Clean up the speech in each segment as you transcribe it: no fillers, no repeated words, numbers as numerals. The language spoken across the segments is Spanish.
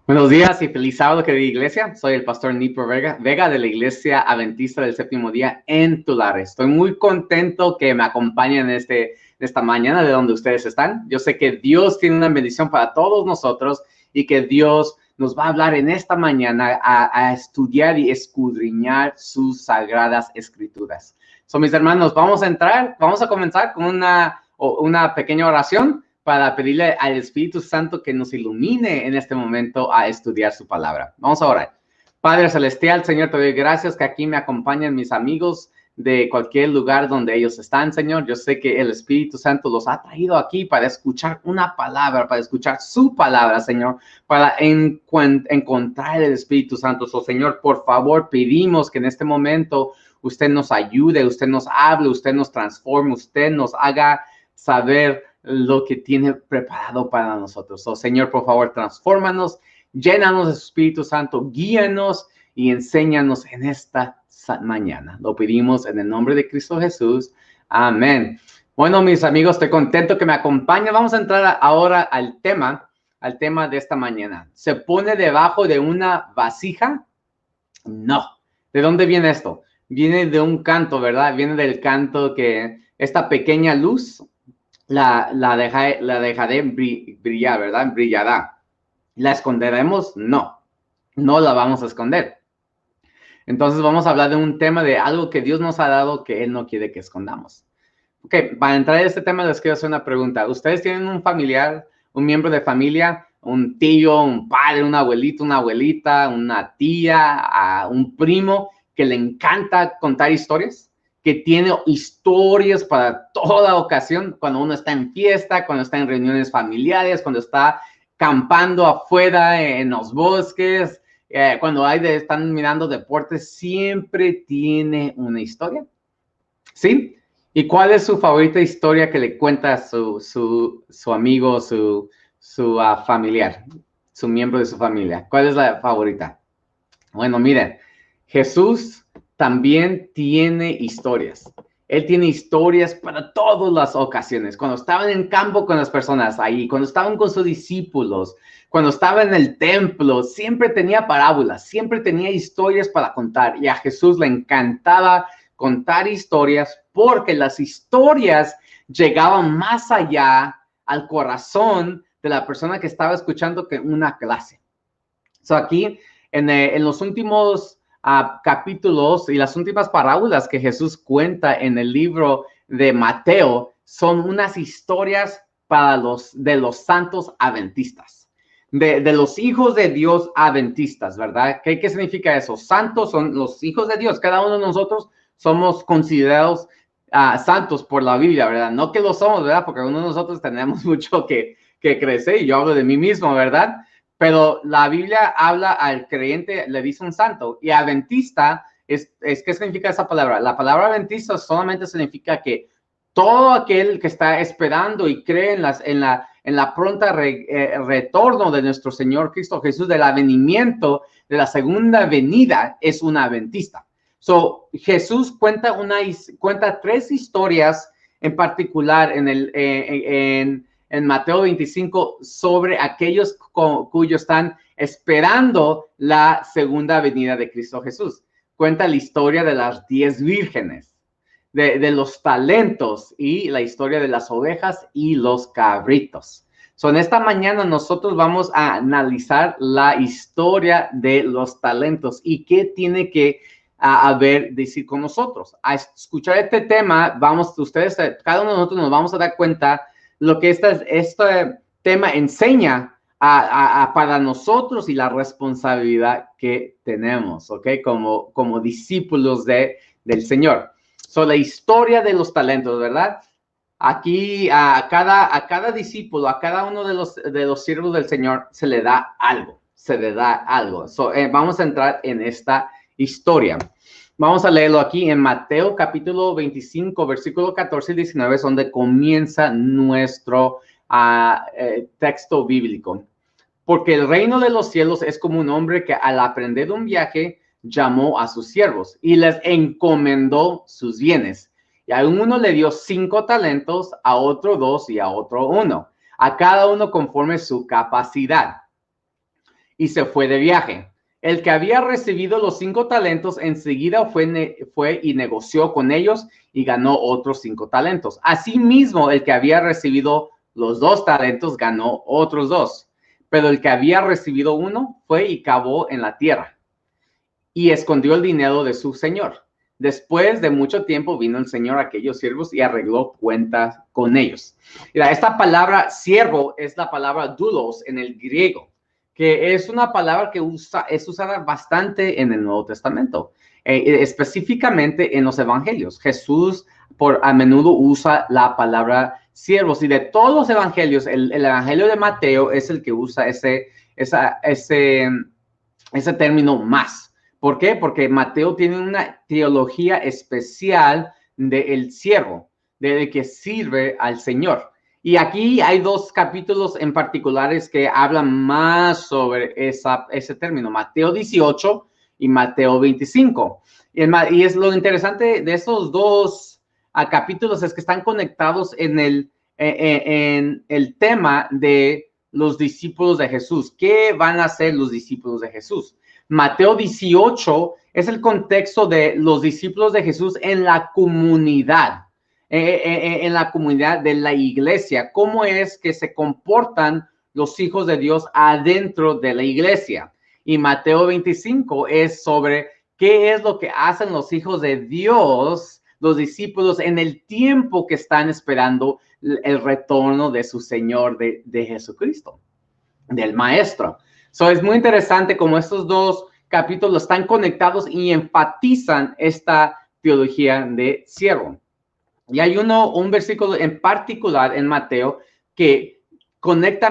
Buenos días y feliz sábado, querida iglesia. Soy el pastor Nipo Vega de la Iglesia Adventista del Séptimo Día en Tulare. Estoy muy contento que me acompañen esta mañana de donde ustedes están. Yo sé que Dios tiene una bendición para todos nosotros y que Dios nos va a hablar en esta mañana a estudiar y escudriñar sus sagradas escrituras. Mis hermanos, vamos a comenzar con una pequeña oración para pedirle al Espíritu Santo que nos ilumine en este momento a estudiar su palabra. Vamos a orar. Padre Celestial, Señor, te doy gracias que aquí me acompañan mis amigos de cualquier lugar donde ellos están, Señor. Yo sé que el Espíritu Santo los ha traído aquí para escuchar una palabra, para escuchar su palabra, Señor, para encontrar el Espíritu Santo. Señor, por favor, pedimos que en este momento usted nos ayude, usted nos hable, usted nos transforme, usted nos haga saber lo que tiene preparado para nosotros. Señor, por favor, transfórmanos, llénanos de su Espíritu Santo, guíanos y enséñanos en esta mañana. Lo pedimos en el nombre de Cristo Jesús. Amén. Bueno, mis amigos, estoy contento que me acompañen. Vamos a entrar ahora al tema de esta mañana. ¿Se pone debajo de una vasija? No. ¿De dónde viene esto? Viene de un canto, ¿verdad? Viene del canto que esta pequeña luz la dejaré brillar, ¿verdad? Brillará. ¿La esconderemos? No, no la vamos a esconder. Entonces vamos a hablar de un tema de algo que Dios nos ha dado que Él no quiere que escondamos. Ok, para entrar en este tema les quiero hacer una pregunta. ¿Ustedes tienen un familiar, un miembro de familia, un tío, un padre, un abuelito, una abuelita, una tía, un primo que le encanta contar historias? Que tiene historias para toda ocasión, cuando uno está en fiesta, cuando está en reuniones familiares, cuando está campando afuera en los bosques, cuando están mirando deportes, siempre tiene una historia. ¿Sí? ¿Y cuál es su favorita historia que le cuenta su amigo, su familiar, su miembro de su familia? ¿Cuál es la favorita? Bueno, miren, Jesús también tiene historias. Él tiene historias para todas las ocasiones. Cuando estaban en campo con las personas ahí, cuando estaban con sus discípulos, cuando estaba en el templo, siempre tenía parábolas, siempre tenía historias para contar. Y a Jesús le encantaba contar historias porque las historias llegaban más allá al corazón de la persona que estaba escuchando que una clase. Aquí, en los últimos capítulos y las últimas parábolas que Jesús cuenta en el libro de Mateo son unas historias de los santos adventistas, de los hijos de Dios adventistas, ¿verdad? ¿Qué significa eso? Santos son los hijos de Dios. Cada uno de nosotros somos considerados santos por la Biblia, ¿verdad? No que lo somos, ¿verdad? Porque uno de nosotros tenemos mucho que crecer y yo hablo de mí mismo, ¿verdad? Pero la Biblia habla al creyente, le dice un santo, y adventista, ¿qué significa esa palabra? La palabra adventista solamente significa que todo aquel que está esperando y cree en la pronta retorno de nuestro Señor Cristo Jesús, del advenimiento, de la segunda venida, es un adventista. Jesús cuenta tres historias en particular en Mateo 25 sobre aquellos cuyos están esperando la segunda venida de Cristo Jesús. Cuenta la historia de las 10 vírgenes, de los talentos y la historia de las ovejas y los cabritos. En esta mañana nosotros vamos a analizar la historia de los talentos y qué tiene que decir con nosotros. A escuchar este tema, cada uno de nosotros nos vamos a dar cuenta lo que este tema enseña para nosotros y la responsabilidad que tenemos, ¿ok? Como discípulos del Señor. La historia de los talentos, ¿verdad? Aquí a cada discípulo, a cada uno de los siervos del Señor se le da algo, vamos a entrar en esta historia. Vamos a leerlo aquí en Mateo capítulo 25, versículo 14 y 19, es donde comienza nuestro texto bíblico. Porque el reino de los cielos es como un hombre que al aprender un viaje llamó a sus siervos y les encomendó sus bienes. Y a uno le dio 5 talentos, a otro 2 y a otro 1, a cada uno conforme su capacidad. y se fue de viaje. El que había recibido los 5 talentos enseguida fue y negoció con ellos y ganó otros 5 talentos. Asimismo, el que había recibido los 2 talentos ganó otros 2. Pero el que había recibido 1 fue y cavó en la tierra y escondió el dinero de su señor. Después de mucho tiempo vino el señor a aquellos siervos y arregló cuentas con ellos. Mira, esta palabra siervo es la palabra doulos en el griego, que es una palabra que es usada bastante en el Nuevo Testamento, específicamente en los evangelios. Jesús a menudo usa la palabra siervos, y de todos los evangelios, el evangelio de Mateo es el que usa ese término más. ¿Por qué? Porque Mateo tiene una teología especial del siervo, del que sirve al Señor. Y aquí hay 2 capítulos en particulares que hablan más sobre ese término, Mateo 18 y Mateo 25. Y es lo interesante de esos 2 capítulos es que están conectados en el tema de los discípulos de Jesús. ¿Qué van a hacer los discípulos de Jesús? Mateo 18 es el contexto de los discípulos de Jesús en la comunidad. En la comunidad de la iglesia, cómo es que se comportan los hijos de Dios adentro de la iglesia. Y Mateo 25 es sobre qué es lo que hacen los hijos de Dios, los discípulos, en el tiempo que están esperando el retorno de su Señor, de Jesucristo, del Maestro. Es muy interesante cómo estos 2 capítulos están conectados y enfatizan esta teología de siervo. Y hay un versículo en particular en Mateo que conecta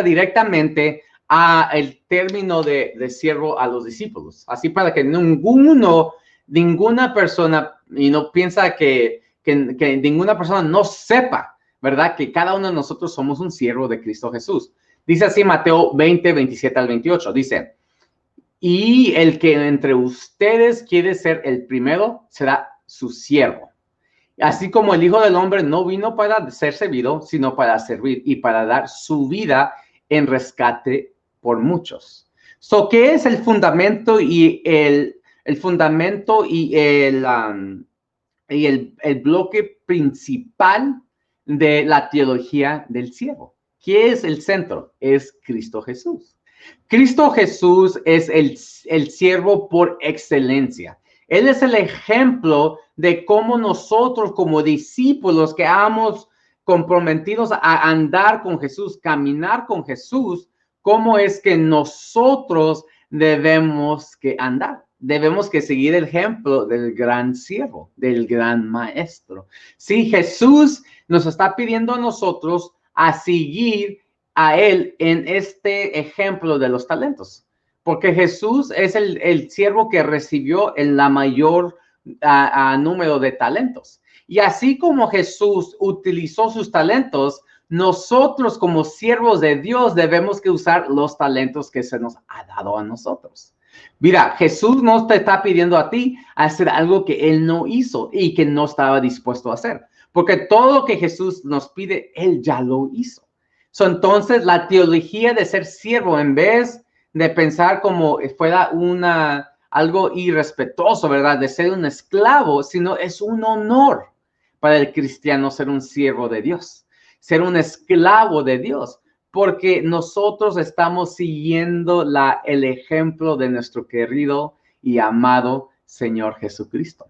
directamente al término de siervo a los discípulos. Así para que ninguna persona, y no piensa que ninguna persona no sepa, ¿verdad? Que cada uno de nosotros somos un siervo de Cristo Jesús. Dice así Mateo 20, 27 al 28. Dice, y el que entre ustedes quiere ser el primero será su siervo. Así como el Hijo del Hombre no vino para ser servido, sino para servir y para dar su vida en rescate por muchos. ¿Qué es el fundamento y el bloque principal de la teología del siervo? ¿Qué es el centro? Es Cristo Jesús. Cristo Jesús es el siervo por excelencia. Él es el ejemplo de cómo nosotros como discípulos que hemos comprometidos a andar con Jesús, caminar con Jesús, cómo es que nosotros debemos que andar. Debemos que seguir el ejemplo del gran siervo, del gran maestro. Sí, Jesús nos está pidiendo a nosotros a seguir a él en este ejemplo de los talentos. Porque Jesús es el siervo que recibió el mayor número de talentos. Y así como Jesús utilizó sus talentos, nosotros como siervos de Dios debemos que usar los talentos que se nos ha dado a nosotros. Mira, Jesús no te está pidiendo a ti hacer algo que él no hizo y que no estaba dispuesto a hacer. Porque todo lo que Jesús nos pide, él ya lo hizo. Entonces, la teología de ser siervo, en vez de pensar como fuera algo irrespetuoso, ¿verdad? De ser un esclavo, sino es un honor para el cristiano ser un siervo de Dios, ser un esclavo de Dios, porque nosotros estamos siguiendo el ejemplo de nuestro querido y amado Señor Jesucristo.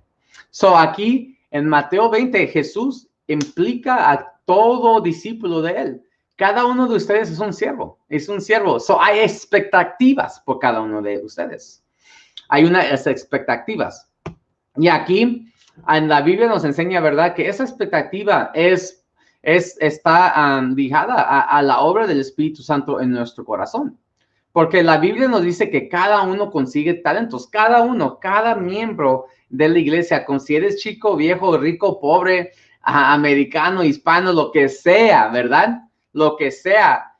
Aquí en Mateo 20, Jesús implica a todo discípulo de él. Cada uno de ustedes es un siervo, hay expectativas por cada uno de ustedes. Hay unas expectativas. Y aquí en la Biblia nos enseña, ¿verdad? Que esa expectativa está ligada a la obra del Espíritu Santo en nuestro corazón. Porque la Biblia nos dice que cada uno consigue talentos, cada miembro de la iglesia, si eres chico, viejo, rico, pobre, americano, hispano, lo que sea, ¿verdad? Lo que sea,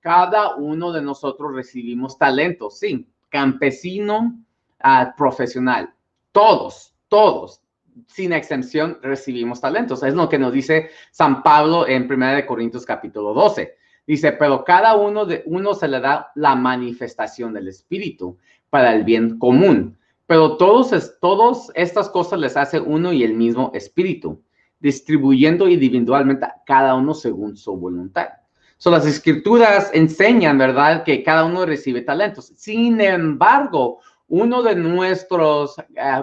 cada uno de nosotros recibimos talentos, sí, campesino, profesional, todos, sin excepción, recibimos talentos. Es lo que nos dice San Pablo en 1 Corintios capítulo 12. Dice, pero cada uno se le da la manifestación del Espíritu para el bien común. Pero todas estas cosas les hace uno y el mismo Espíritu, distribuyendo individualmente a cada uno según su voluntad. Las Escrituras enseñan, ¿verdad?, que cada uno recibe talentos. Sin embargo, uno de nuestros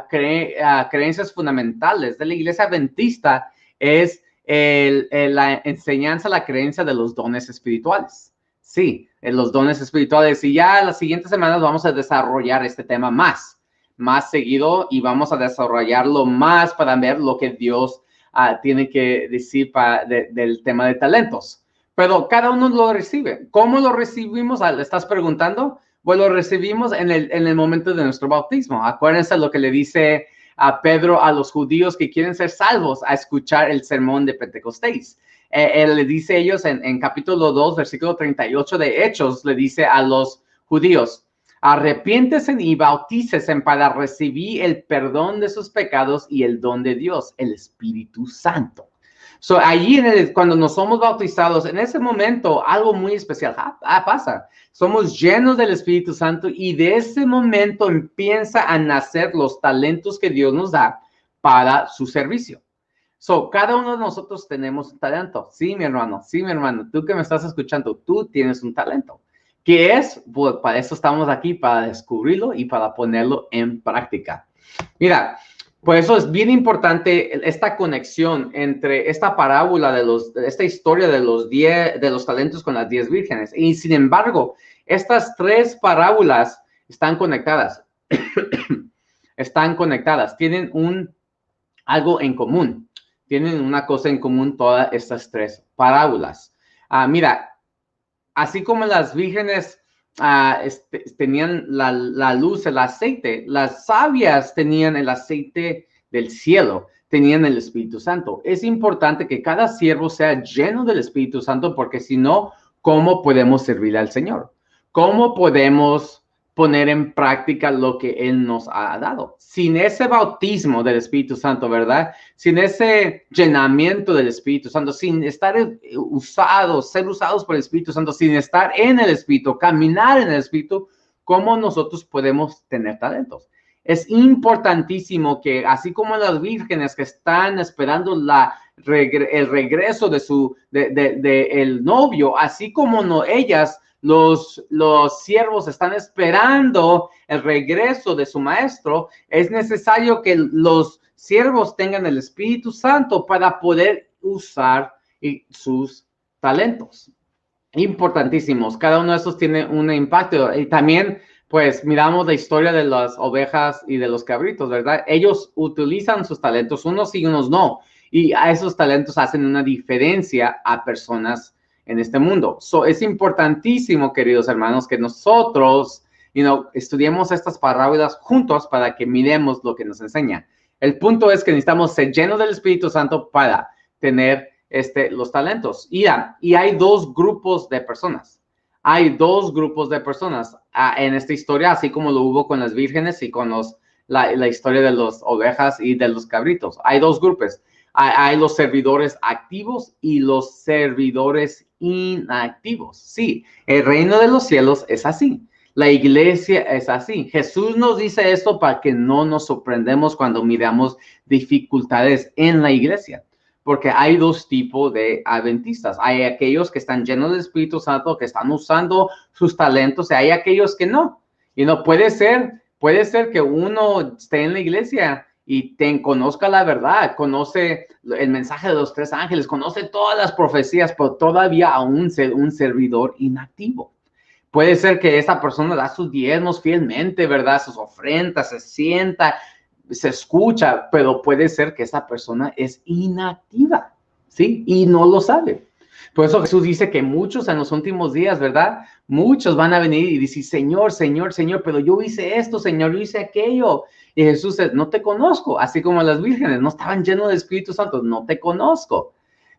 creencias fundamentales de la Iglesia Adventista es la enseñanza, la creencia de los dones espirituales. Sí, los dones espirituales. Y ya las siguientes semanas vamos a desarrollar este tema más seguido y vamos a desarrollarlo más para ver lo que Dios tiene que decir del tema de talentos. Pero cada uno lo recibe. ¿Cómo lo recibimos? ¿Le estás preguntando? Pues lo recibimos en el momento de nuestro bautismo. Acuérdense lo que le dice a Pedro a los judíos que quieren ser salvos a escuchar el sermón de Pentecostés. Él le dice a ellos en capítulo 2, versículo 38 de Hechos, le dice a los judíos, arrepiéntese y bautícese para recibir el perdón de sus pecados y el don de Dios, el Espíritu Santo. Allí cuando nos somos bautizados, en ese momento algo muy especial pasa. Somos llenos del Espíritu Santo y de ese momento empieza a nacer los talentos que Dios nos da para su servicio. Cada uno de nosotros tenemos un talento. Sí, mi hermano, tú que me estás escuchando, tú tienes un talento. ¿Qué es? Pues para eso estamos aquí, para descubrirlo y para ponerlo en práctica. Mira, por eso es bien importante esta conexión entre esta parábola de esta historia de los talentos con las 10 vírgenes. Y sin embargo, estas 3 parábolas están conectadas. Están conectadas, tienen algo en común. Tienen una cosa en común todas estas 3 parábolas. Mira, así como las vírgenes tenían la luz, el aceite, las sabias tenían el aceite del cielo, tenían el Espíritu Santo. Es importante que cada siervo sea lleno del Espíritu Santo, porque si no, ¿cómo podemos servir al Señor? ¿Cómo podemos poner en práctica lo que Él nos ha dado? Sin ese bautismo del Espíritu Santo, ¿verdad? Sin ese llenamiento del Espíritu Santo, sin estar ser usados por el Espíritu Santo, sin estar en el Espíritu, caminar en el Espíritu, ¿cómo nosotros podemos tener talentos? Es importantísimo que, así como las vírgenes que están esperando el regreso de el novio, así como ellas, los siervos están esperando el regreso de su maestro, es necesario que los siervos tengan el Espíritu Santo para poder usar sus talentos. Importantísimos. Cada uno de esos tiene un impacto. Y también, pues, miramos la historia de las ovejas y de los cabritos, ¿verdad? Ellos utilizan sus talentos, unos sí y unos no. Y a esos talentos hacen una diferencia a personas en este mundo. Es importantísimo, queridos hermanos, que nosotros, estudiemos estas parábolas juntos para que miremos lo que nos enseña. El punto es que necesitamos ser llenos del Espíritu Santo para tener los talentos. Y hay 2 grupos de personas. Hay 2 grupos de personas en esta historia, así como lo hubo con las vírgenes y con la historia de las ovejas y de los cabritos. Hay 2 grupos. Hay los servidores activos y los servidores inactivos. Sí, el reino de los cielos es así. La iglesia es así. Jesús nos dice esto para que no nos sorprendemos cuando miramos dificultades en la iglesia. Porque hay 2 tipos de adventistas. Hay aquellos que están llenos del Espíritu Santo, que están usando sus talentos, y hay aquellos que no. Y no puede ser que uno esté en la iglesia y conozca la verdad, conoce el mensaje de los 3 ángeles, conoce todas las profecías, pero todavía aún ser un servidor inactivo. Puede ser que esa persona da sus diezmos fielmente, ¿verdad? Sus ofrendas, se sienta, se escucha, pero puede ser que esa persona es inactiva, ¿sí? Y no lo sabe. Por eso Jesús dice que muchos en los últimos días, ¿verdad? Muchos van a venir y decir, Señor, Señor, Señor, pero yo hice esto, Señor, yo hice aquello. Y Jesús dice, no te conozco, así como las vírgenes, no estaban llenos de Espíritu Santo, no te conozco.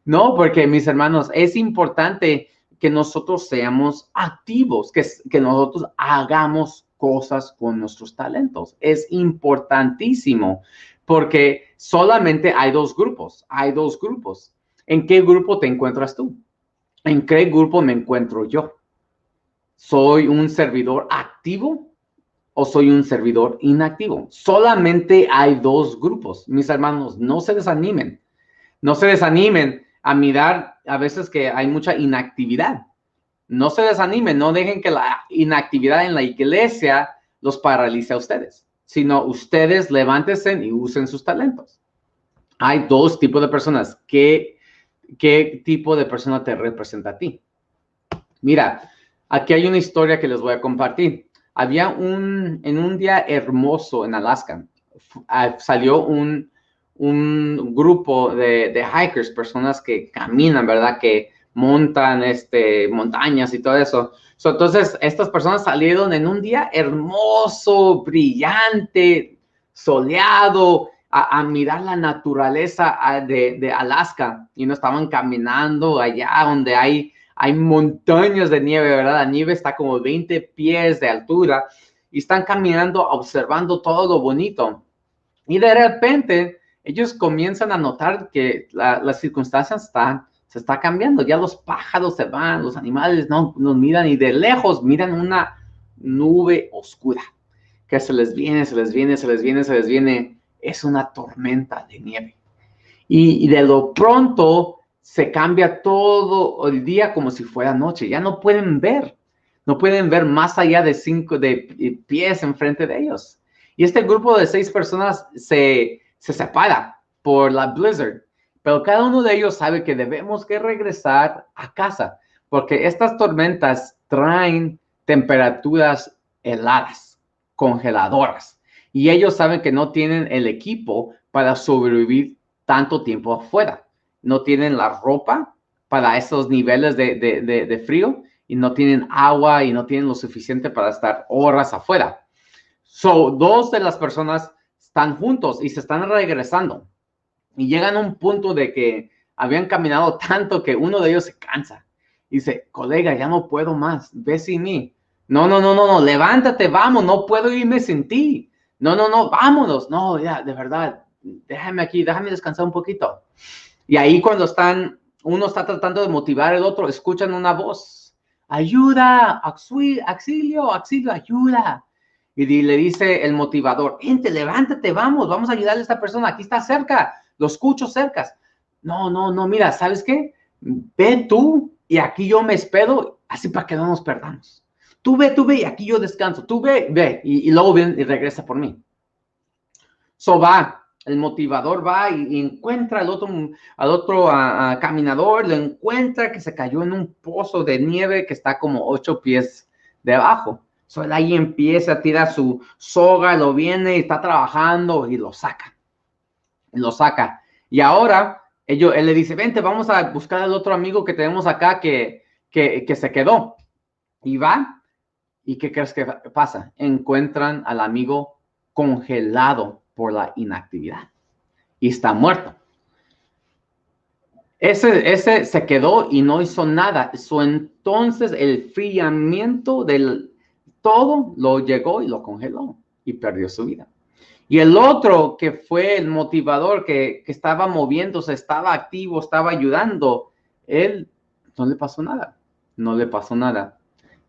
No, porque mis hermanos, es importante que nosotros seamos activos, que nosotros hagamos cosas con nuestros talentos. Es importantísimo porque solamente hay 2 grupos. Hay 2 grupos. ¿En qué grupo te encuentras tú? ¿En qué grupo me encuentro yo? ¿Soy un servidor activo o soy un servidor inactivo? Solamente hay dos grupos. Mis hermanos, no se desanimen. No se desanimen a mirar a veces que hay mucha inactividad. No se desanimen, no dejen que la inactividad en la iglesia los paralice a ustedes, sino ustedes levántense y usen sus talentos. Hay dos tipos de personas. ¿Qué tipo de persona te representa a ti? Mira, aquí hay una historia que les voy a compartir. En un día hermoso en Alaska, salió un grupo de hikers, personas que caminan, ¿verdad? Que montan montañas y todo eso. Entonces, estas personas salieron en un día hermoso, brillante, soleado, a mirar la naturaleza de Alaska. Y no estaban caminando allá donde hay montañas de nieve, ¿verdad? La nieve está como 20 pies de altura y están caminando, observando todo lo bonito. Y de repente, ellos comienzan a notar que las circunstancias se está cambiando. Ya los pájaros se van, los animales no nos miran y de lejos miran una nube oscura que se les viene, se les viene, se les viene, se les viene. Es una tormenta de nieve. Y de lo pronto se cambia todo el día como si fuera noche. Ya no pueden ver más allá de 5 pies enfrente de ellos. Y este grupo de 6 personas se separa por la blizzard, pero cada uno de ellos sabe que debemos que regresar a casa, porque estas tormentas traen temperaturas heladas, congeladoras, y ellos saben que no tienen el equipo para sobrevivir tanto tiempo afuera. No tienen la ropa para esos niveles de frío y no tienen agua y no tienen lo suficiente para estar horas afuera. Dos de las personas están juntos y se están regresando y llegan a un punto de que habían caminado tanto que uno de ellos se cansa y dice, colega, ya no puedo más, ve sin mí. No, levántate, vamos, no puedo irme sin ti. No, vámonos. No, ya, de verdad, déjame aquí, déjame descansar un poquito. Y ahí cuando uno está tratando de motivar al otro, escuchan una voz, ayuda, auxilio, ayuda. Y le dice el motivador, gente, levántate, vamos a ayudarle a esta persona, aquí está cerca, lo escucho cerca. No, mira, ¿sabes qué? Ve tú y aquí yo me espero, así para que no nos perdamos. Tú ve y aquí yo descanso, tú ve, y luego ven y regresa por mí. El motivador va y encuentra al otro caminador, lo encuentra que se cayó en un pozo de nieve que está como 8 pies debajo. Él ahí empieza a tirar su soga, lo viene y está trabajando y lo saca. Y ahora él le dice, vente, vamos a buscar al otro amigo que tenemos acá que se quedó. Y va, ¿y qué crees que pasa? Encuentran al amigo congelado por la inactividad y está muerto. Ese se quedó y no hizo nada. Entonces el enfriamiento del todo lo llegó y lo congeló y perdió su vida. Y el otro que fue el motivador que estaba moviéndose, estaba activo, estaba ayudando, él no le pasó nada.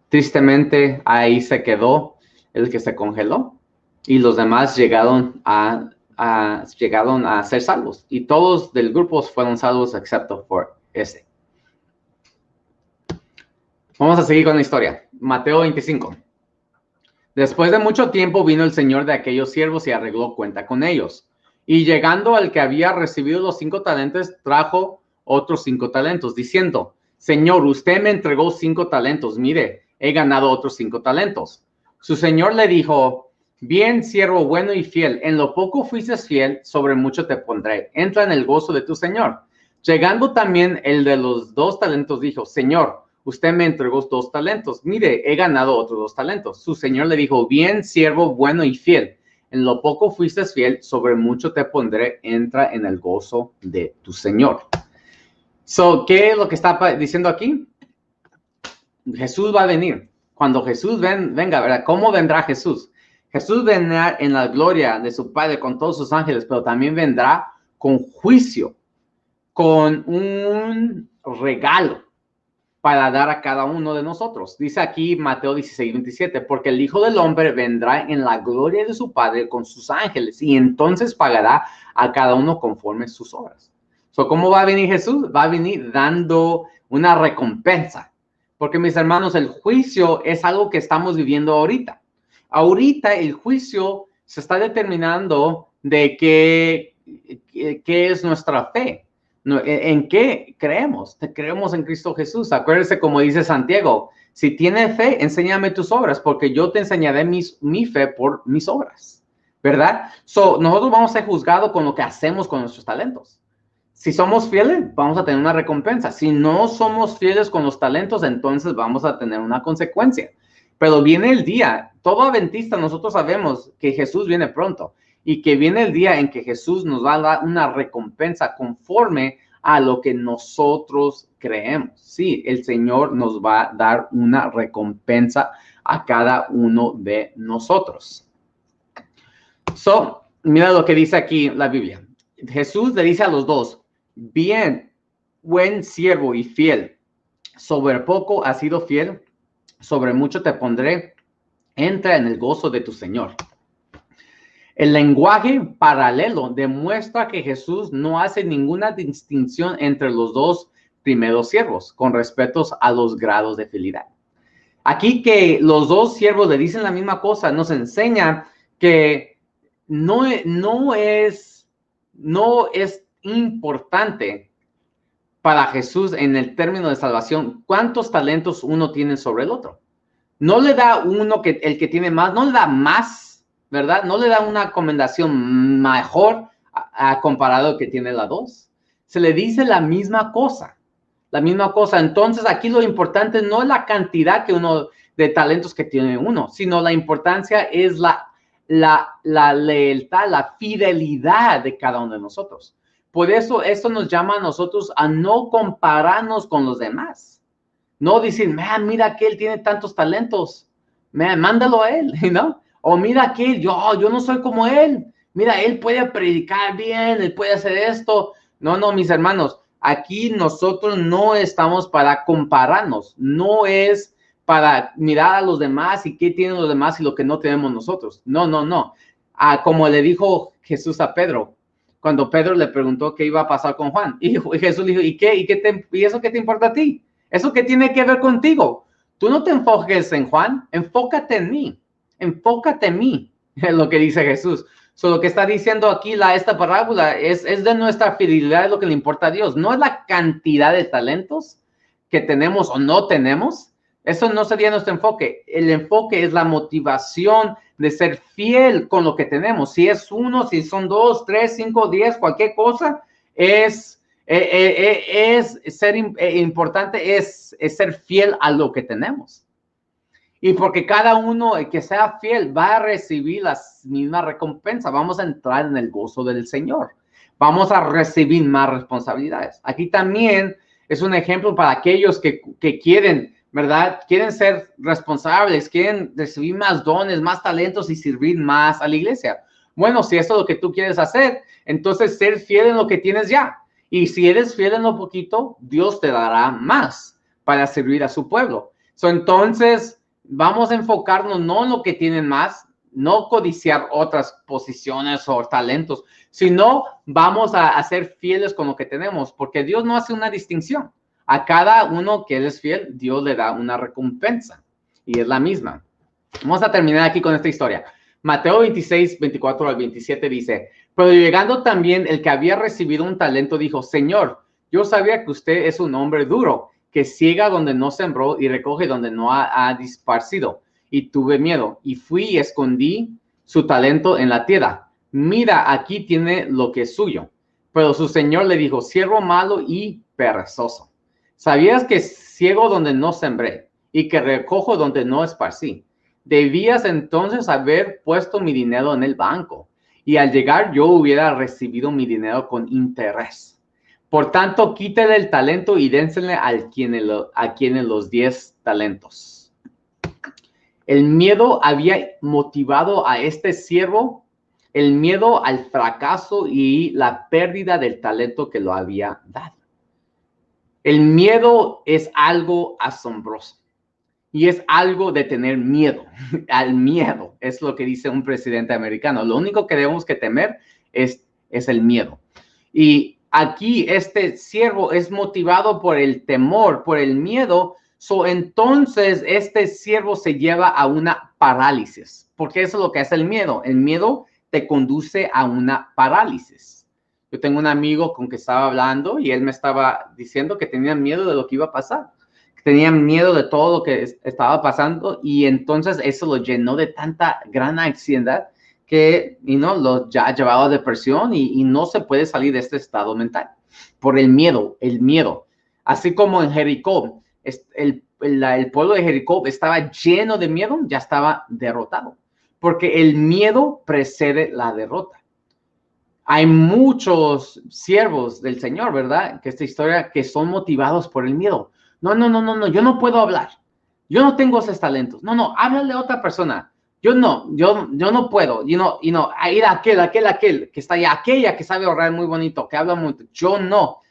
Tristemente ahí se quedó el que se congeló y los demás llegaron a ser salvos y todos del grupo fueron salvos excepto por ese. Vamos a seguir con la historia. Mateo 25. Después de mucho tiempo vino el señor de aquellos siervos y arregló cuenta con ellos. Y llegando al que había recibido los 5 talentos, trajo otros 5 talentos, diciendo, Señor, usted me entregó 5 talentos. Mire, he ganado otros 5 talentos. Su señor le dijo, bien, siervo bueno y fiel, en lo poco fuiste fiel, sobre mucho te pondré. Entra en el gozo de tu señor. Llegando también el de los 2 talentos, dijo, Señor, usted me entregó 2 talentos. Mire, he ganado otros 2 talentos. Su señor le dijo, bien, siervo bueno y fiel. En lo poco fuiste fiel, sobre mucho te pondré. Entra en el gozo de tu señor. ¿Qué es lo que está diciendo aquí? Jesús va a venir. Cuando Jesús venga, ¿verdad? ¿Cómo vendrá Jesús? Jesús vendrá en la gloria de su Padre con todos sus ángeles, pero también vendrá con juicio, con un regalo. para dar a cada uno de nosotros. Dice aquí Mateo 16:27, porque el Hijo del Hombre vendrá en la gloria de su Padre con sus ángeles y entonces pagará a cada uno conforme sus obras. ¿Cómo va a venir Jesús? Va a venir dando una recompensa. Porque mis hermanos, el juicio es algo que estamos viviendo ahorita. Ahorita el juicio se está determinando de qué es nuestra fe. ¿En qué creemos? Creemos en Cristo Jesús. Acuérdese como dice Santiago, si tienes fe, enséñame tus obras, porque yo te enseñaré mi fe por mis obras. ¿Verdad? Nosotros vamos a ser juzgados con lo que hacemos con nuestros talentos. Si somos fieles, vamos a tener una recompensa. Si no somos fieles con los talentos, entonces vamos a tener una consecuencia. Pero viene el día, todo adventista, nosotros sabemos que Jesús viene pronto y que viene el día en que Jesús nos va a dar una recompensa conforme a lo que nosotros creemos. Sí, el Señor nos va a dar una recompensa a cada uno de nosotros. Mira lo que dice aquí la Biblia. Jesús le dice a los dos, bien, buen siervo y fiel, sobre poco has sido fiel, sobre mucho te pondré, entra en el gozo de tu Señor. El lenguaje paralelo demuestra que Jesús no hace ninguna distinción entre los dos primeros siervos con respecto a los grados de fidelidad. Aquí que los dos siervos le dicen la misma cosa, nos enseña que no es importante para Jesús en el término de salvación cuántos talentos uno tiene sobre el otro. No le da uno el que tiene más, no le da más, ¿verdad? No le da una recomendación mejor comparado al que tiene la dos. Se le dice la misma cosa. Entonces aquí lo importante no es la cantidad de talentos que tiene uno, sino la importancia es la lealtad, la fidelidad de cada uno de nosotros. Por eso esto nos llama a nosotros a no compararnos con los demás. No decir, mira que él tiene tantos talentos, mándalo a él, ¿no? O mira que yo no soy como él. Mira, él puede predicar bien, él puede hacer esto. No, mis hermanos, aquí nosotros no estamos para compararnos. No es para mirar a los demás y qué tienen los demás y lo que no tenemos nosotros. No. Como le dijo Jesús a Pedro, cuando Pedro le preguntó qué iba a pasar con Juan. Y Jesús le dijo, ¿y eso qué te importa a ti? ¿Eso qué tiene que ver contigo? Tú no te enfoques en Juan, enfócate en mí. Enfócate en mí, es lo que dice Jesús. Lo que está diciendo aquí esta parábola es de nuestra fidelidad, lo que le importa a Dios. No es la cantidad de talentos que tenemos o no tenemos. Eso no sería nuestro enfoque. El enfoque es la motivación de ser fiel con lo que tenemos. Si es uno, si son 2, 3, 5, 10, cualquier cosa, importante es ser fiel a lo que tenemos. Y porque cada uno que sea fiel va a recibir las mismas recompensas. Vamos a entrar en el gozo del Señor. Vamos a recibir más responsabilidades. Aquí también es un ejemplo para aquellos que quieren, ¿verdad? Quieren ser responsables, quieren recibir más dones, más talentos y servir más a la iglesia. Bueno, si esto es lo que tú quieres hacer, entonces ser fiel en lo que tienes ya. Y si eres fiel en lo poquito, Dios te dará más para servir a su pueblo. Entonces, vamos a enfocarnos no en lo que tienen más, no codiciar otras posiciones o talentos, sino vamos a ser fieles con lo que tenemos, porque Dios no hace una distinción. A cada uno que es fiel, Dios le da una recompensa y es la misma. Vamos a terminar aquí con esta historia. Mateo 26, 24 al 27 dice, pero llegando también el que había recibido un talento dijo, Señor, yo sabía que usted es un hombre duro, que ciega donde no sembró y recoge donde no ha disparcido. Y tuve miedo y fui y escondí su talento en la tierra. Mira, aquí tiene lo que es suyo. Pero su señor le dijo, siervo malo y perezoso. ¿Sabías que ciego donde no sembré y que recojo donde no esparcí? Debías entonces haber puesto mi dinero en el banco y al llegar yo hubiera recibido mi dinero con interés. Por tanto, quítele el talento y dénsele a quienes los 10 talentos. El miedo había motivado a este siervo, el miedo al fracaso y la pérdida del talento que lo había dado. El miedo es algo asombroso y es algo de tener miedo. Al miedo es lo que dice un presidente americano. Lo único que debemos que temer es el miedo. Y aquí este siervo es motivado por el temor, por el miedo. Entonces este siervo se lleva a una parálisis, porque eso es lo que hace el miedo. El miedo te conduce a una parálisis. Yo tengo un amigo con que estaba hablando y él me estaba diciendo que tenía miedo de lo que iba a pasar. Tenía miedo de todo lo que estaba pasando y entonces eso lo llenó de tanta gran ansiedad que lo ya ha llevado a depresión y no se puede salir de este estado mental por el miedo. Así como en Jericó, el pueblo de Jericó estaba lleno de miedo, ya estaba derrotado, porque el miedo precede la derrota. Hay muchos siervos del Señor, ¿verdad? Que esta historia que son motivados por el miedo. No, yo no puedo hablar. Yo no tengo esos talentos. No, háblale a otra persona. Yo no puedo. Ir a aquel que está allá, aquella que sabe orar muy bonito, que habla mucho. Yo no.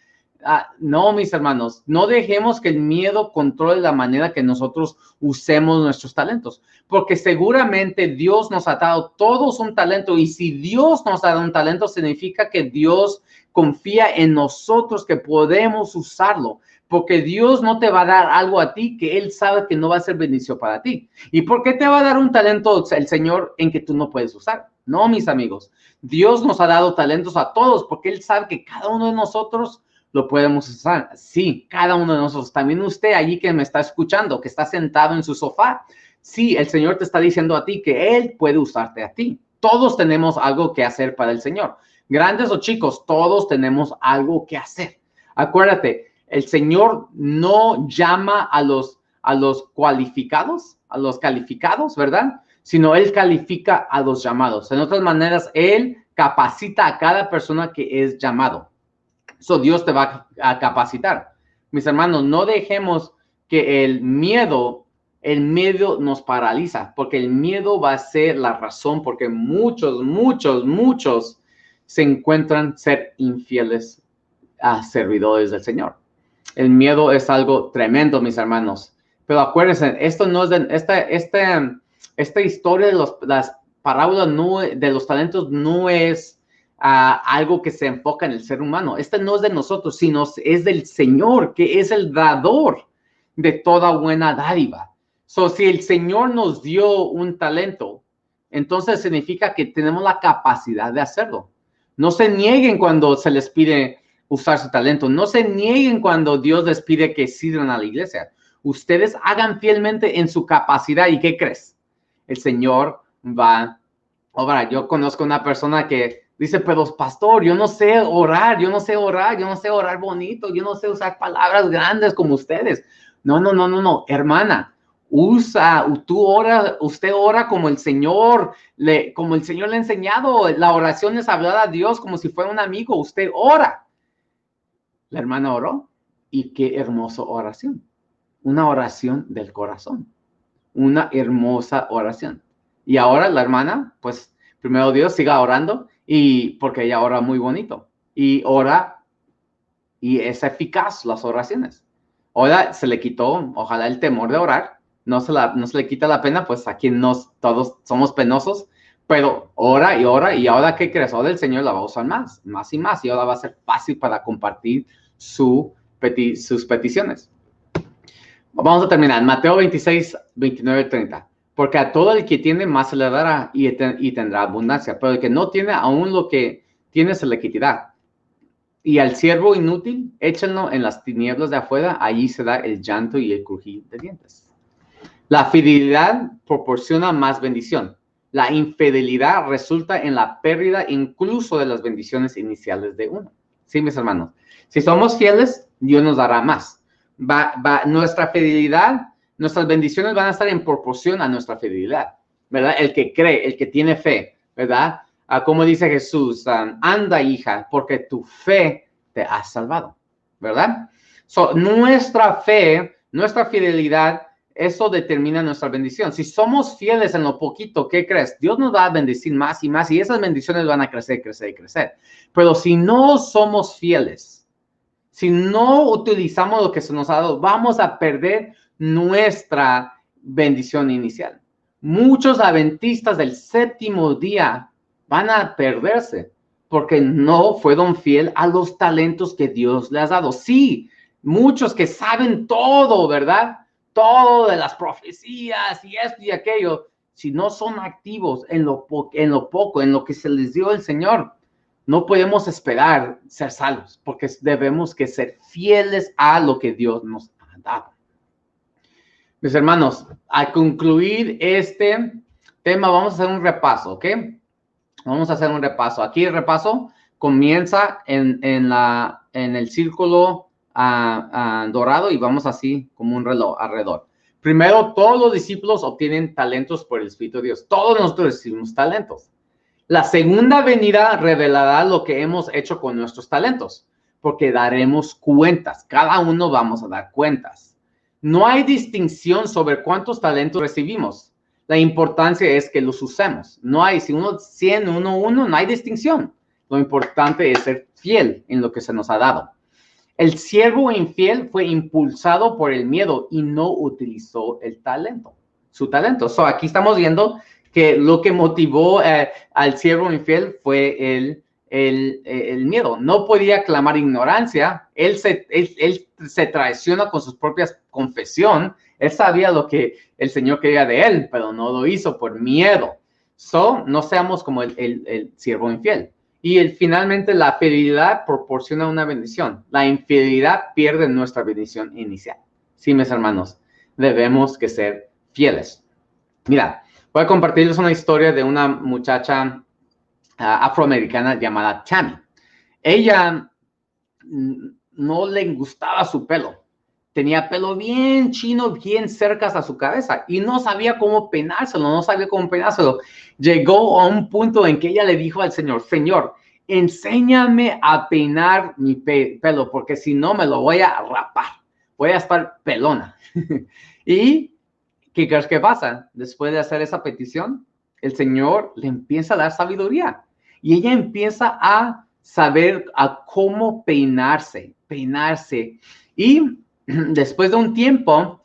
No, mis hermanos, no dejemos que el miedo controle la manera que nosotros usemos nuestros talentos, porque seguramente Dios nos ha dado todos un talento y si Dios nos ha dado un talento significa que Dios confía en nosotros que podemos usarlo, porque Dios no te va a dar algo a ti que Él sabe que no va a ser bendición para ti. ¿Y por qué te va a dar un talento el Señor en que tú no puedes usar? No, mis amigos, Dios nos ha dado talentos a todos porque Él sabe que cada uno de nosotros lo podemos usar. Sí, cada uno de nosotros. También usted allí que me está escuchando, que está sentado en su sofá. Sí, el Señor te está diciendo a ti que Él puede usarte a ti. Todos tenemos algo que hacer para el Señor. Grandes o chicos, todos tenemos algo que hacer. Acuérdate, el Señor no llama a los cualificados, ¿verdad? Sino Él califica a los llamados. En otras maneras, Él capacita a cada persona que es llamado. Dios te va a capacitar. Mis hermanos, no dejemos que el miedo nos paraliza, porque el miedo va a ser la razón porque muchos se encuentran ser infieles a servidores del Señor. El miedo es algo tremendo, mis hermanos. Pero acuérdense, esto no es esta historia de las parábolas de los talentos no es algo que se enfoca en el ser humano. Este no es de nosotros, sino es del Señor, que es el dador de toda buena dádiva. Si el Señor nos dio un talento, entonces significa que tenemos la capacidad de hacerlo. No se nieguen cuando se les pide usar su talento. No se nieguen cuando Dios les pide que sirvan a la iglesia. Ustedes hagan fielmente en su capacidad. ¿Y qué crees? El Señor va a obrar. Yo conozco una persona que dice, pero pastor, yo no sé orar bonito, yo no sé usar palabras grandes como ustedes. No, hermana, usted ora como el Señor le ha enseñado. La oración es hablar a Dios como si fuera un amigo. Usted ora. La hermana oró y qué hermosa oración. Una oración del corazón. Una hermosa oración. Y ahora la hermana, pues, primero Dios, siga orando y porque ella ora muy bonito. Y ora y es eficaz las oraciones. Ahora se le quitó, ojalá, el temor de orar. No se le quita la pena, pues aquí todos somos penosos, pero ora y ahora ¿qué crees? Ahora el Señor la va a usar más y más y ahora va a ser fácil para compartir sus peticiones. Vamos a terminar. Mateo 26, 29, 30. Porque a todo el que tiene más se le dará y tendrá abundancia, pero el que no tiene, aún lo que tiene se le quitará. Y al siervo inútil, échenlo en las tinieblas de afuera, allí se da el llanto y el crujir de dientes. La fidelidad proporciona más bendición. La infidelidad resulta en la pérdida incluso de las bendiciones iniciales de uno. Sí, mis hermanos. Si somos fieles, Dios nos dará más. Nuestra fidelidad, nuestras bendiciones van a estar en proporción a nuestra fidelidad, ¿verdad? El que cree, el que tiene fe, ¿verdad? Como dice Jesús, anda, hija, porque tu fe te ha salvado, ¿verdad? Nuestra fe, nuestra fidelidad, eso determina nuestra bendición. Si somos fieles en lo poquito, ¿qué crees? Dios nos va a bendecir más y más y esas bendiciones van a crecer. Pero si no somos fieles, Si no utilizamos lo que se nos ha dado, vamos a perder nuestra bendición inicial. Muchos adventistas del séptimo día van a perderse porque no fueron fiel a los talentos que Dios les ha dado. Sí, muchos que saben todo, ¿verdad? Todo de las profecías y esto y aquello, si no son activos en lo poco, en lo que se les dio el Señor, no podemos esperar ser salvos, porque debemos que ser fieles a lo que Dios nos ha dado. Mis hermanos, al concluir este tema, vamos a hacer un repaso, ¿ok? Vamos a hacer un repaso. Aquí el repaso comienza en el círculo dorado y vamos así como un reloj alrededor. Primero, todos los discípulos obtienen talentos por el Espíritu de Dios. Todos nosotros recibimos talentos. La segunda venida revelará lo que hemos hecho con nuestros talentos, porque daremos cuentas. Cada uno vamos a dar cuentas. No hay distinción sobre cuántos talentos recibimos. La importancia es que los usemos. No hay, si uno 100, uno 1, no hay distinción. Lo importante es ser fiel en lo que se nos ha dado. El siervo infiel fue impulsado por el miedo y no utilizó el talento, su talento. So, aquí estamos viendo que lo que motivó al siervo infiel fue el miedo. No podía clamar ignorancia. Él se traiciona con sus propias confesión. Él sabía lo que el Señor quería de él, pero no lo hizo por miedo. So, no seamos como el siervo infiel. Y finalmente, la fidelidad proporciona una bendición. La infidelidad pierde nuestra bendición inicial. Sí, mis hermanos, debemos que ser fieles. Mira, voy a compartirles una historia de una muchacha afroamericana llamada Tammy. Ella no le gustaba su pelo. Tenía pelo bien chino, bien cerca a su cabeza y no sabía cómo peinárselo, Llegó a un punto en que ella le dijo al Señor, Señor, enséñame a peinar mi pelo porque si no me lo voy a rapar. Voy a estar pelona. ¿Y qué crees que pasa? Después de hacer esa petición, el Señor le empieza a dar sabiduría y ella empieza a saber a cómo peinarse. Y después de un tiempo,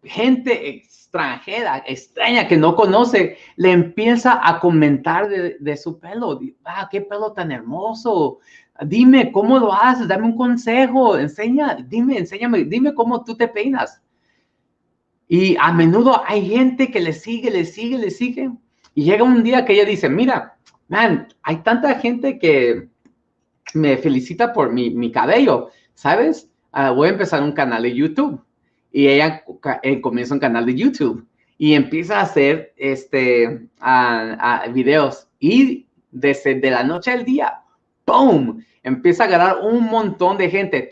gente extraña que no conoce, le empieza a comentar de su pelo. Qué pelo tan hermoso. Dime cómo lo haces, dame un consejo, enséñame, dime cómo tú te peinas. Y a menudo hay gente que le sigue. Y llega un día que ella dice, mira, man, hay tanta gente que me felicita por mi cabello, ¿sabes? Voy a empezar un canal de YouTube. Y ella comienza un canal de YouTube y empieza a hacer videos. Y desde la noche al día, ¡boom! Empieza a ganar un montón de gente,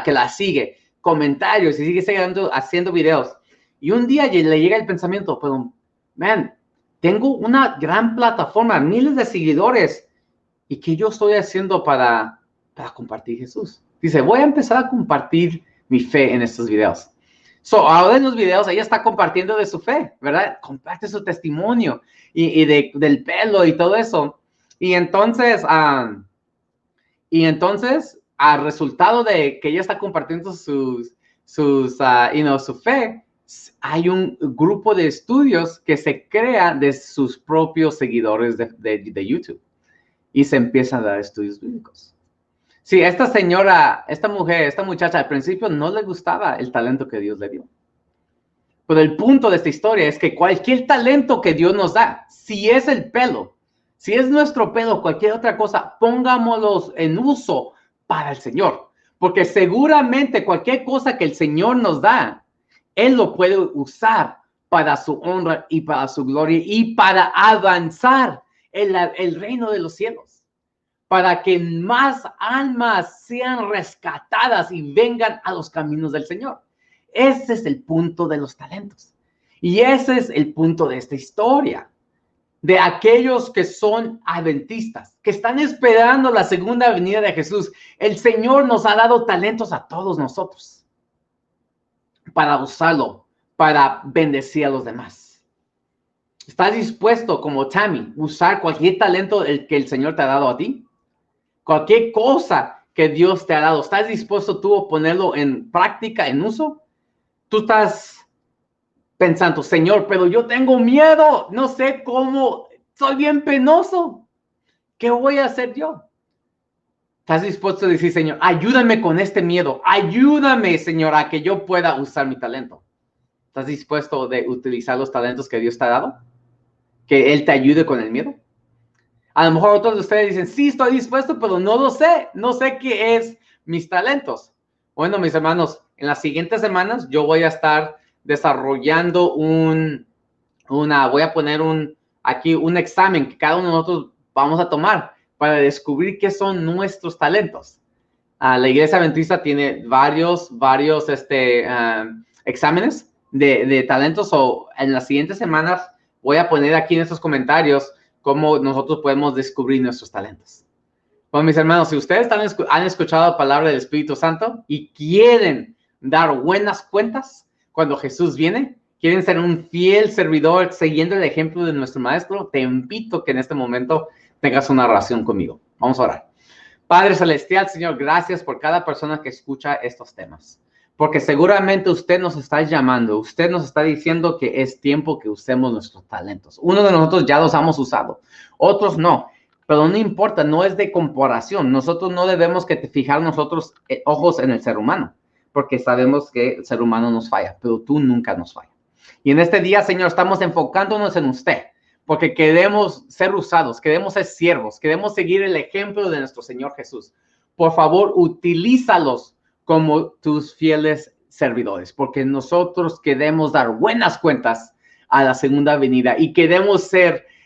que la sigue, comentarios y sigue haciendo videos. Y un día le llega el pensamiento, pero, man, tengo una gran plataforma, miles de seguidores. ¿Y qué yo estoy haciendo para compartir Jesús? Dice, voy a empezar a compartir mi fe en estos videos. Ahora en los videos ella está compartiendo de su fe, ¿verdad? Comparte su testimonio y del pelo y todo eso. Y entonces, al resultado de que ella está compartiendo su fe, hay un grupo de estudios que se crea de sus propios seguidores de YouTube. Y se empiezan a dar estudios bíblicos. Sí, esta muchacha, al principio no le gustaba el talento que Dios le dio. Pero el punto de esta historia es que cualquier talento que Dios nos da, si es el pelo, si es nuestro pelo, cualquier otra cosa, pongámoslos en uso para el Señor. Porque seguramente cualquier cosa que el Señor nos da, Él lo puede usar para su honra y para su gloria y para avanzar el reino de los cielos, para que más almas sean rescatadas y vengan a los caminos del Señor. Ese es el punto de los talentos. Y ese es el punto de esta historia, de aquellos que son adventistas, que están esperando la segunda venida de Jesús. El Señor nos ha dado talentos a todos nosotros para usarlo, para bendecir a los demás. ¿Estás dispuesto, como Tammy, usar cualquier talento que el Señor te ha dado a ti? Cualquier cosa que Dios te ha dado, ¿estás dispuesto tú a ponerlo en práctica, en uso? Tú estás pensando, Señor, pero yo tengo miedo, no sé cómo, soy bien penoso. ¿Qué voy a hacer yo? ¿Estás dispuesto a decir, Señor, ayúdame con este miedo? Ayúdame, Señor, a que yo pueda usar mi talento. ¿Estás dispuesto de utilizar los talentos que Dios te ha dado? ¿Que Él te ayude con el miedo? A lo mejor otros de ustedes dicen, sí, estoy dispuesto, pero no lo sé. No sé qué es mis talentos. Bueno, mis hermanos, en las siguientes semanas yo voy a estar desarrollando voy a poner aquí un examen que cada uno de nosotros vamos a tomar para descubrir qué son nuestros talentos. La Iglesia Adventista tiene varios exámenes de talentos. O en las siguientes semanas voy a poner aquí en estos comentarios cómo nosotros podemos descubrir nuestros talentos. Bueno, mis hermanos, si ustedes han escuchado la palabra del Espíritu Santo y quieren dar buenas cuentas cuando Jesús viene, quieren ser un fiel servidor siguiendo el ejemplo de nuestro Maestro, te invito que en este momento tengas una oración conmigo. Vamos a orar. Padre Celestial, Señor, gracias por cada persona que escucha estos temas, porque seguramente usted nos está llamando, usted nos está diciendo que es tiempo que usemos nuestros talentos. Uno de nosotros ya los hemos usado, otros no, pero no importa, no es de comparación. Nosotros no debemos que fijar nosotros ojos en el ser humano, porque sabemos que el ser humano nos falla, pero tú nunca nos fallas. Y en este día, Señor, estamos enfocándonos en usted, porque queremos ser usados, queremos ser siervos, queremos seguir el ejemplo de nuestro Señor Jesús. Por favor, utilízalos como tus fieles servidores, porque nosotros queremos dar buenas cuentas a la segunda venida y queremos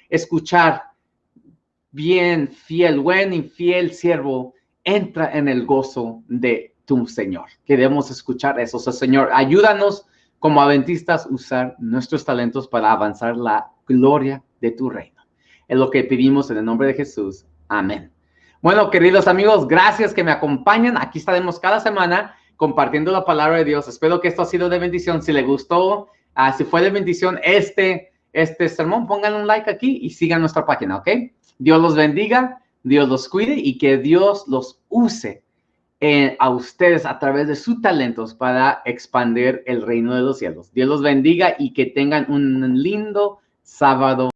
escuchar bien, fiel, buen y fiel siervo, entra en el gozo de tu Señor. Queremos escuchar eso. Señor, ayúdanos como adventistas usar nuestros talentos para avanzar la gloria de tu reino. Es lo que pedimos en el nombre de Jesús. Amén. Bueno, queridos amigos, gracias que me acompañan. Aquí estaremos cada semana compartiendo la palabra de Dios. Espero que esto ha sido de bendición. Si les gustó, si fue de bendición este sermón, pongan un like aquí y sigan nuestra página, ¿ok? Dios los bendiga, Dios los cuide y que Dios los use a ustedes a través de sus talentos para expandir el reino de los cielos. Dios los bendiga y que tengan un lindo sábado.